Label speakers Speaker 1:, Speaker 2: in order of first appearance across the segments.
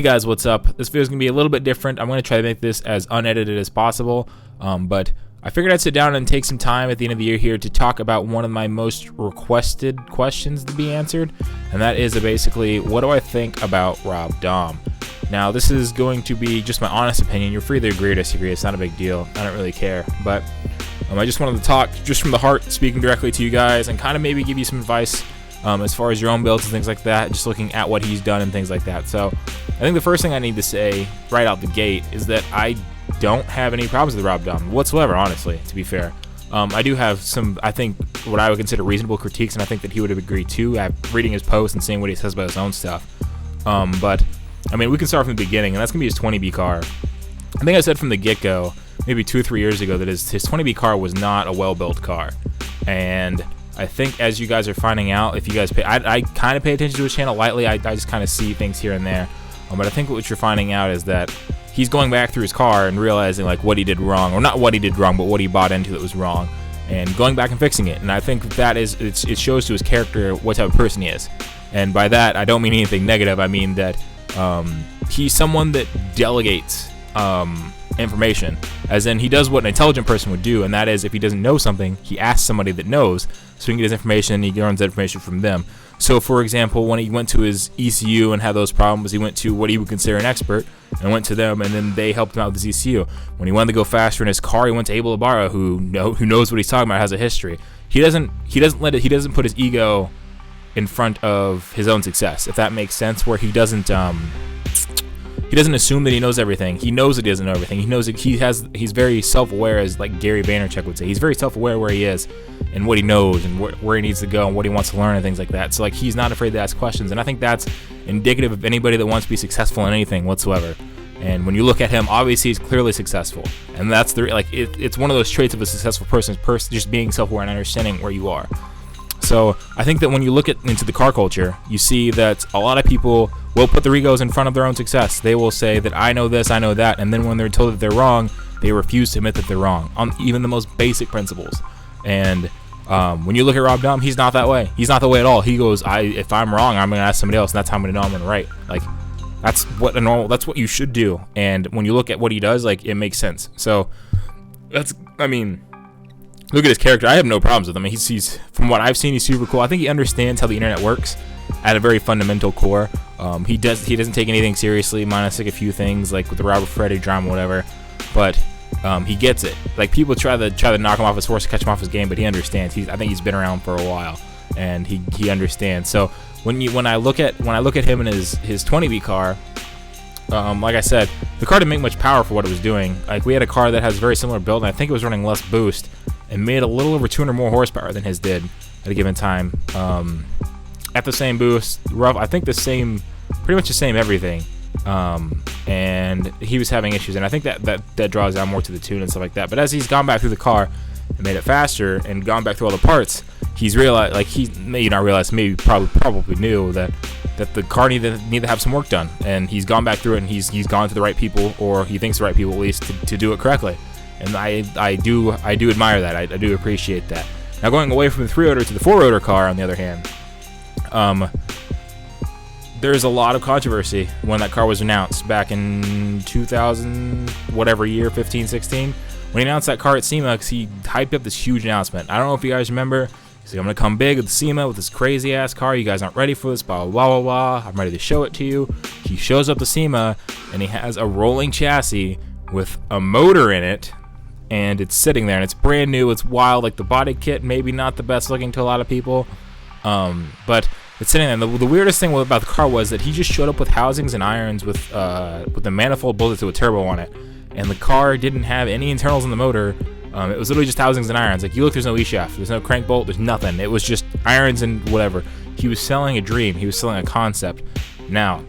Speaker 1: Hey guys, what's up? This video is going to be a little bit different. I'm going to try to make this as unedited as possible, but I figured I'd sit down and take some time at the end of the year here to talk about one of my most requested questions to be answered, and that is basically, what do I think about Rob Dahm? Now, this is going to be just my honest opinion. You're free to agree or disagree. It's not a big deal. I don't really care, but I just wanted to talk just from the heart, speaking directly to you guys, and kind of maybe give you some advice as far as your own builds and things like that, just looking at what he's done and things like that. So I think the first thing I need to say right out the gate is that I don't have any problems with Rob Dahm whatsoever, honestly, to be fair. I do have some, I think, what I would consider reasonable critiques, and I think that he would have agreed too, reading his posts and seeing what he says about his own stuff. But, I mean, we can start from the beginning, and that's going to be his 20B car. I think I said from the get-go, maybe 2 or 3 years ago, that his 20B car was not a well-built car. And I think as you guys are finding out, if you guys pay, I kind of pay attention to his channel lightly. I just kind of see things here and there. But I think what you're finding out is that he's going back through his car and realizing like what he did wrong, or not what he did wrong, but what he bought into that was wrong, and going back and fixing it. And I think that is, it shows to his character what type of person he is. And by that, I don't mean anything negative. I mean that he's someone that delegates information, as in he does what an intelligent person would do, and that is if he doesn't know something, he asks somebody that knows, so he can get his information and he learns that information from them. So for example, when he went to his ECU and had those problems, he went to what he would consider an expert and went to them, and then they helped him out with his ECU. When he wanted to go faster in his car, he went to Abel Ibarra, who knows what he's talking about, has a history. He doesn't put his ego in front of his own success, if that makes sense, where he doesn't assume that he knows everything. He knows that he doesn't know everything. He knows that he's very self-aware, as like Gary Vaynerchuk would say. He's very self-aware where he is and what he knows and where he needs to go and what he wants to learn and things like that. So like he's not afraid to ask questions, and I think that's indicative of anybody that wants to be successful in anything whatsoever. And when you look at him, obviously he's clearly successful, and that's it's one of those traits of a successful person just being self-aware and understanding where you are. So I think that when you look into the car culture, you see that a lot of people will put their egos in front of their own success. They will say that I know this, I know that, and then when they're told that they're wrong, they refuse to admit that they're wrong on even the most basic principles. And when you look at Rob Dahm, he's not that way. He's not that way at all. He goes, if I'm wrong, I'm gonna ask somebody else, and that's how I'm gonna know I'm gonna right. Like that's what you should do. And when you look at what he does, like it makes sense. So look at his character. I have no problems with him. He's from what I've seen, he's super cool. I think he understands how the internet works at a very fundamental core. He doesn't take anything seriously, minus like a few things like with the Robert Freddy drama, whatever. But he gets it. Like people try to knock him off his horse, catch him off his game, but he understands. I think he's been around for a while, and he understands. So when I look at him in his 20B car, like I said, the car didn't make much power for what it was doing. Like we had a car that has a very similar build, and I think it was running less boost and made a little over 200 more horsepower than his did at a given time. At the same boost, I think pretty much the same everything. And he was having issues, and I think that draws down more to the tune and stuff like that. But as he's gone back through the car and made it faster and gone back through all the parts, he's realized, like maybe probably knew that the car needed to have some work done, and he's gone back through it, and he's gone to the right people, or he thinks the right people at least, to do it correctly. And I do admire that. I do appreciate that. Now going away from the 3-rotor to the 4-rotor car, on the other hand, there's a lot of controversy when that car was announced back in 2000, whatever year, 15, 16. When he announced that car at SEMA, because he hyped up this huge announcement. I don't know if you guys remember. He's like, I'm going to come big at the SEMA with this crazy ass car. You guys aren't ready for this, blah, blah, blah, blah. I'm ready to show it to you. He shows up to SEMA, and he has a rolling chassis with a motor in it, and it's sitting there, and it's brand new. It's wild. Like the body kit, maybe not the best looking to a lot of people, but it's sitting there. And the weirdest thing about the car was that he just showed up with housings and irons with the manifold bolted to a turbo on it, and the car didn't have any internals in the motor. It was literally just housings and irons. Like you look, there's no E-shaft, there's no crank bolt, there's nothing. It was just irons and whatever. He was selling a dream. He was selling a concept. Now,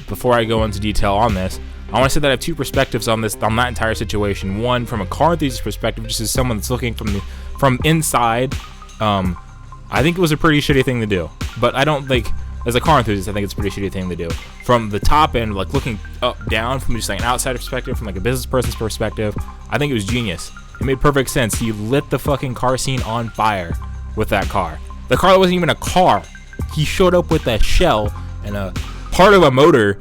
Speaker 1: before I go into detail on this, I want to say that I have two perspectives on that entire situation. One, from a car enthusiast perspective, just as someone that's looking from inside. I think it was a pretty shitty thing to do, but I don't think, as a car enthusiast, I think it's a pretty shitty thing to do. From the top end, like looking up, down, from just like an outsider perspective, from like a business person's perspective, I think it was genius. It made perfect sense. He lit the fucking car scene on fire with that car. The car wasn't even a car. He showed up with a shell and a part of a motor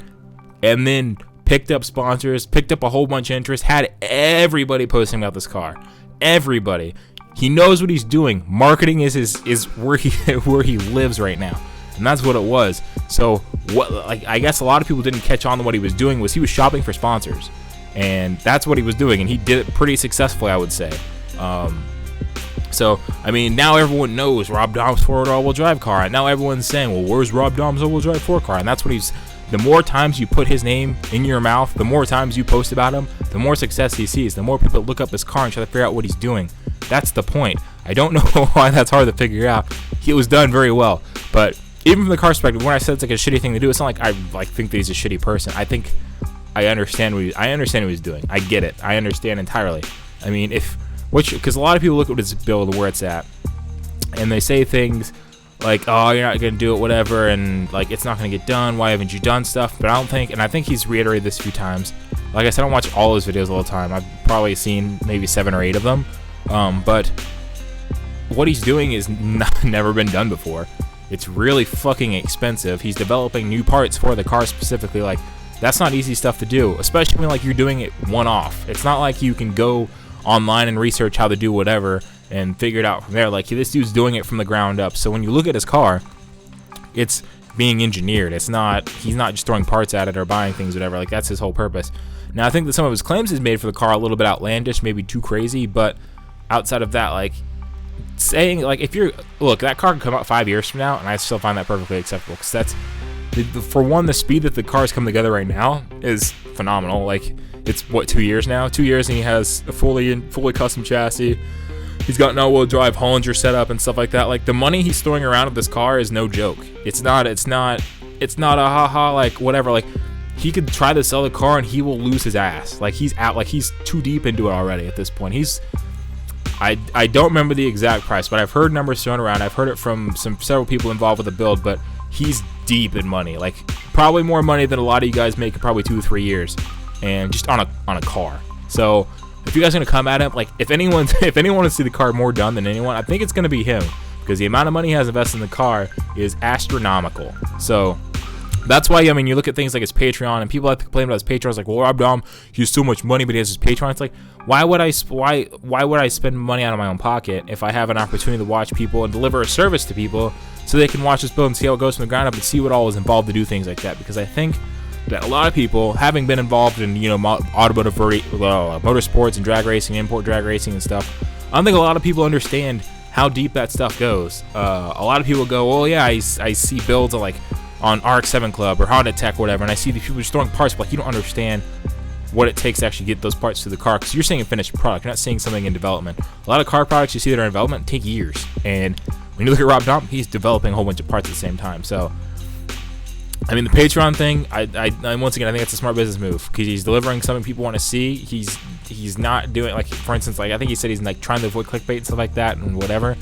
Speaker 1: and then picked up sponsors, picked up a whole bunch of interest, had everybody posting about this car. Everybody. He knows what he's doing. Marketing is where he lives right now, and that's what it was. So I guess a lot of people didn't catch on to what he was doing. Was he was shopping for sponsors, and that's what he was doing, and he did it pretty successfully, I would say. So I mean, now everyone knows Rob Dahm's forward all-wheel drive car, and now everyone's saying, well, where's Rob Dahm's all-wheel drive 4 car? And that's what he's. The more times you put his name in your mouth, the more times you post about him, the more success he sees, the more people look up his car and try to figure out what he's doing. That's the point. I don't know why that's hard to figure out. It was done very well. But even from the car perspective, when I said it's like a shitty thing to do, it's not like I think that he's a shitty person. I think I understand what he's doing. I get it. I understand entirely. I mean, because a lot of people look at his build where it's at, and they say things like, oh, you're not going to do it, whatever, and like it's not going to get done, why haven't you done stuff? But I don't think, and I think he's reiterated this a few times, like I said, I don't watch all his videos all the time. I've probably seen maybe 7 or 8 of them, but what he's doing is never been done before. It's really fucking expensive. He's developing new parts for the car specifically. Like, that's not easy stuff to do, especially when like you're doing it one-off. It's not like you can go online and research how to do whatever and figure it out from there. Like, this dude's doing it from the ground up. So when you look at his car, it's being engineered. He's not just throwing parts at it or buying things, whatever. Like, that's his whole purpose. Now, I think that some of his claims he's made for the car are a little bit outlandish, maybe too crazy, but outside of that, like, saying, like, look, that car could come out 5 years from now, and I still find that perfectly acceptable, because that's, for one, the speed that the cars come together right now is phenomenal. Like, it's, what, 2 years now? 2 years, and he has a fully custom chassis. He's got an all-wheel drive Hollinger setup and stuff like that. Like, the money he's throwing around with this car is no joke. It's not a haha, like, whatever. Like, he could try to sell the car and he will lose his ass. Like, he's out, like, he's too deep into it already at this point. I don't remember the exact price, but I've heard numbers thrown around. I've heard it from several people involved with the build, but he's deep in money. Like, probably more money than a lot of you guys make in probably 2 or 3 years, and just on a car. So if you guys are gonna come at him, like, if anyone wants to see the car more done than anyone, I think it's gonna be him, because the amount of money he has invested in the car is astronomical. So that's why, I mean, you look at things like his Patreon, and people have to complain about his Patreon. It's like, well, Rob Dahm, he has so much money, but he has his Patreon. It's like, why would I spend money out of my own pocket if I have an opportunity to watch people and deliver a service to people so they can watch this build and see how it goes from the ground up and see what all is involved to do things like that? Because I think that a lot of people, having been involved in, automotive motorsports and drag racing, import drag racing and stuff, I don't think a lot of people understand how deep that stuff goes. A lot of people go, well, yeah, I see builds on RX-7 Club or Honda Tech, whatever, and I see these people just throwing parts, but like, you don't understand what it takes to actually get those parts to the car, because you're seeing a finished product. You're not seeing something in development. A lot of car products you see that are in development take years, and when you look at Rob Dahm, he's developing a whole bunch of parts at the same time. So, I mean, the Patreon thing, I once again, I think it's a smart business move, because he's delivering something people want to see. He's not doing, like, for instance, like, I think he said he's like trying to avoid clickbait and stuff like that and whatever.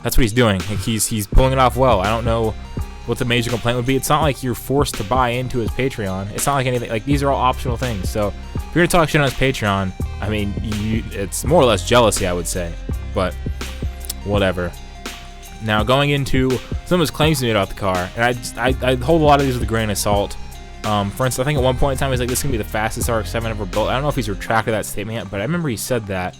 Speaker 1: That's what he's doing. Like, he's pulling it off well. I don't know what the major complaint would be. It's not like you're forced to buy into his Patreon. It's not like anything, like, these are all optional things. So if you're gonna talk shit on his Patreon, I mean, it's more or less jealousy, I would say, but whatever. Now, going into some of his claims he made about the car, and I hold a lot of these with a grain of salt. For instance, I think at one point in time he's like, this is gonna be the fastest RX-7 ever built. I don't know if he's retracted that statement yet, but I remember he said that.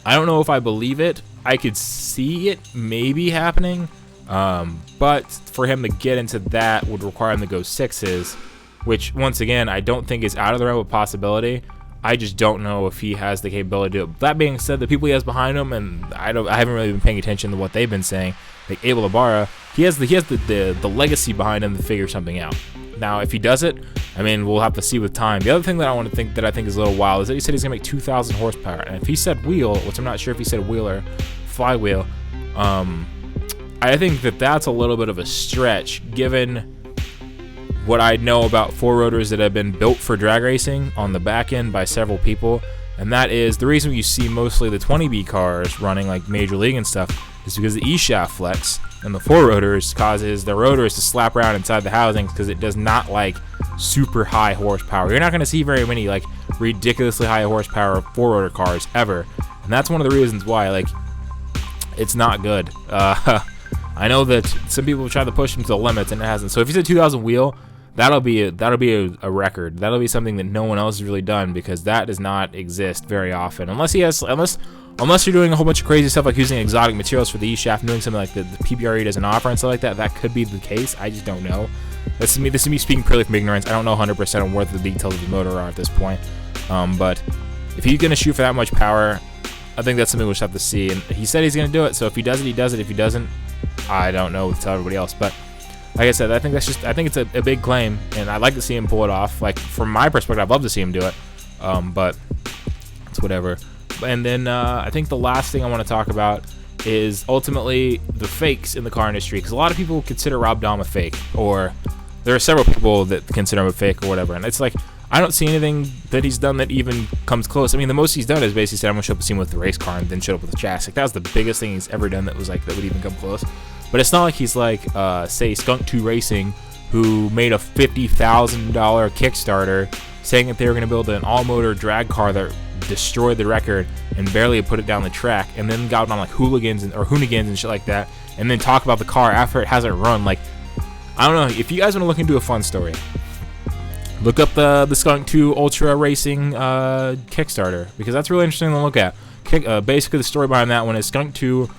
Speaker 1: I don't know if I believe it. I could see it maybe happening. But for him to get into that would require him to go 6s, which, once again, I don't think is out of the realm of possibility. I just don't know if he has the capability to do it. That being said, the people he has behind him, and I haven't really been paying attention to what they've been saying, like Abel Ibarra, he has the legacy behind him to figure something out. Now, if he does it, I mean, we'll have to see with time. The other thing that I think is a little wild is that he said he's gonna make 2,000 horsepower, and if he said wheel, which I'm not sure if he said wheel or flywheel, I think that that's a little bit of a stretch, given what I know about 4 rotors that have been built for drag racing on the back end by several people, and that is the reason you see mostly the 20B cars running like Major League and stuff is because the E-shaft flex and the 4 rotors causes the rotors to slap around inside the housings because it does not like super high horsepower. You're not going to see very many like ridiculously high horsepower 4 rotor cars ever, and that's one of the reasons why, like, it's not good. I know that some people try to push him to the limits, and it hasn't. So if he's a 2,000 wheel, that'll be a record. That'll be something that no one else has really done, because that does not exist very often, unless you're doing a whole bunch of crazy stuff like using exotic materials for the E-shaft and doing something like the PBRE doesn't offer and stuff like that. That could be the case. I just don't know. This is me speaking purely from ignorance. I don't know 100% on what the details of the motor are at this point. But if he's gonna shoot for that much power, I think that's something we'll just have to see. And he said he's gonna do it, so if he does it, he does it. If he doesn't, I don't know to tell everybody else. But like I said, I think it's a big claim, and I'd like to see him pull it off. Like, from my perspective, I'd love to see him do it. But it's whatever. And then I think the last thing I want to talk about is ultimately the fakes in the car industry, because a lot of people consider Rob Dahm a fake, or there are several people that consider him a fake or whatever, and it's like, I don't see anything that he's done that even comes close. I mean, the most he's done is basically said, I'm gonna show up a scene with the race car, and then showed up with the chassis. Like, that was the biggest thing he's ever done that was like, that would even come close. But it's not like he's like, say, Skunk 2 Racing, who made a $50,000 Kickstarter saying that they were gonna build an all-motor drag car that destroyed the record and barely put it down the track, and then got on like hoonigans and shit like that, and then talk about the car after it hasn't run. Like, I don't know. If you guys want to look into a fun story, look up the Skunk 2 Ultra Racing Kickstarter, because that's really interesting to look at. Basically, the story behind that one is Skunk 2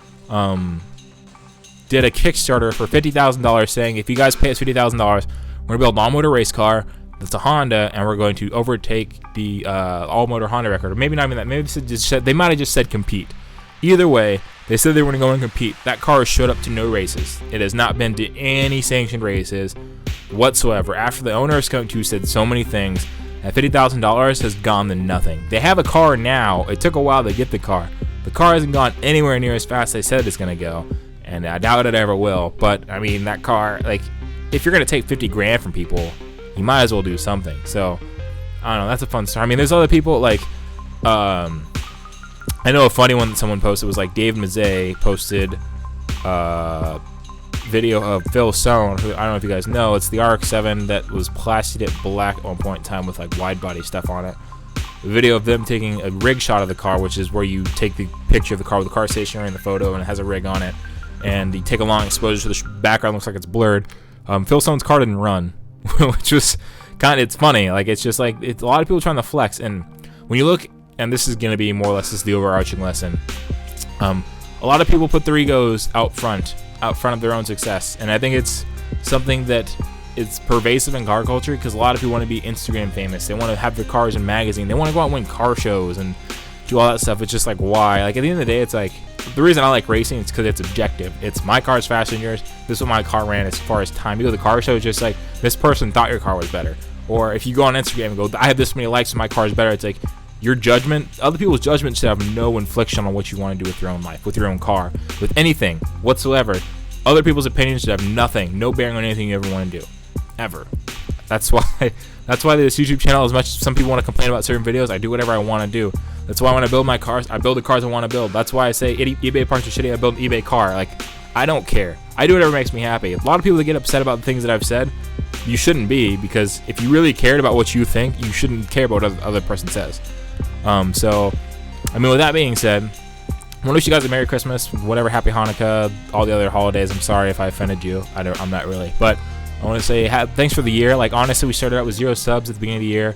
Speaker 1: did a Kickstarter for $50,000, saying, if you guys pay us $50,000, we're gonna build an all-motor race car that's a Honda, and we're going to overtake the all-motor Honda record. Or maybe not even that. Maybe they might have just said compete. Either way, they said they were going to go and compete. That car showed up to no races. It has not been to any sanctioned races whatsoever. After the owner of Skunk 2 said so many things, that $50,000 has gone to nothing. They have a car now. It took a while to get the car. The car hasn't gone anywhere near as fast as they said it's going to go, and I doubt it ever will. But, I mean, that car, like, if you're going to take 50 grand from people, you might as well do something. So, I don't know. That's a fun story. I mean, there's other people, like, I know a funny one that someone posted was, like, Dave Mazzei posted video of Phil Sohn, who I don't know if you guys know. It's the RX-7 that was plasticked black at one point in time with, like, wide body stuff on it. A video of them taking a rig shot of the car, which is where you take the picture of the car with the car stationary in the photo, and it has a rig on it. And you take a long exposure to the background, looks like it's blurred. Phil Sohn's car didn't run. Which was it's funny. Like, it's just like, it's a lot of people trying to flex. And when you look, and this is going to be more or less the overarching lesson, a lot of people put their egos out front of their own success. And I think it's something that is pervasive in car culture, because a lot of people want to be Instagram famous. They want to have their cars in magazine. They want to go out and win car shows and do all that stuff. It's just like, why? Like, at the end of the day, it's like, the reason I like racing is because it's objective. It's my car's faster than yours. This is what my car ran as far as time. You go to the car show, it's just like, this person thought your car was better. Or if you go on Instagram and go, I have this many likes, so my car is better. It's like, your judgment, other people's judgment should have no infliction on what you want to do with your own life, with your own car, with anything whatsoever. Other people's opinions should have no bearing on anything you ever want to do, ever. That's why this YouTube channel, as much as some people want to complain about certain videos, I do whatever I want to do. That's why when I build my cars, I build the cars I want to build. That's why I say eBay parts are shitty, I build an eBay car. Like, I don't care. I do whatever makes me happy. A lot of people that get upset about the things that I've said, you shouldn't be, because if you really cared about what you think, you shouldn't care about what the other person says. So, I mean, with that being said, I want to wish you guys a Merry Christmas, whatever, Happy Hanukkah, all the other holidays. I'm sorry if I offended you. I'm not really. But I want to say thanks for the year. Like, honestly, we started out with 0 subs at the beginning of the year.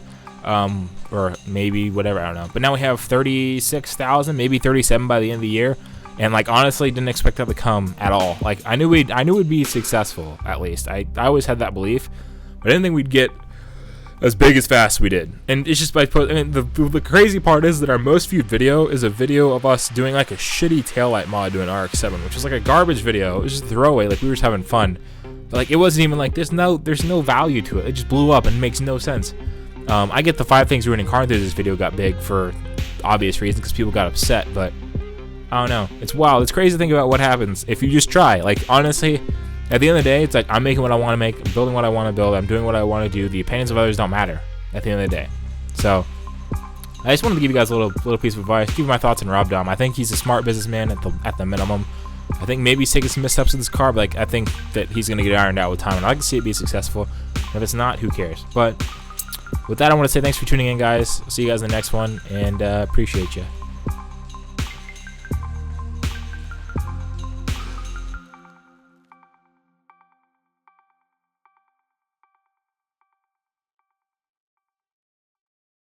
Speaker 1: Or maybe whatever, I don't know. But now we have 36,000, maybe 37 by the end of the year. And, like, honestly, didn't expect that to come at all. Like, I knew we'd be successful, at least. I always had that belief. But I didn't think we'd get as big as fast as we did. And it's just the crazy part is that our most viewed video is a video of us doing, like, a shitty taillight mod to an RX-7, which was like a garbage video. It was just a throwaway. Like, we were just having fun. But, like, it wasn't even like, there's no value to it. It just blew up and makes no sense. I get the 5 things ruining car enthusiasts video got big for obvious reasons, because people got upset, but I don't know. It's wild. It's crazy to think about what happens if you just try. Like, honestly, at the end of the day, it's like, I'm making what I want to make, I'm building what I want to build, I'm doing what I want to do. The opinions of others don't matter at the end of the day. So, I just wanted to give you guys a little piece of advice, give you my thoughts on Rob Dahm. I think he's a smart businessman at the minimum. I think maybe he's taking some missteps with this car, but, like, I think that he's going to get ironed out with time, and I like to see it be successful. If it's not, who cares? But with that, I want to say thanks for tuning in, guys. See you guys in the next one, and appreciate you.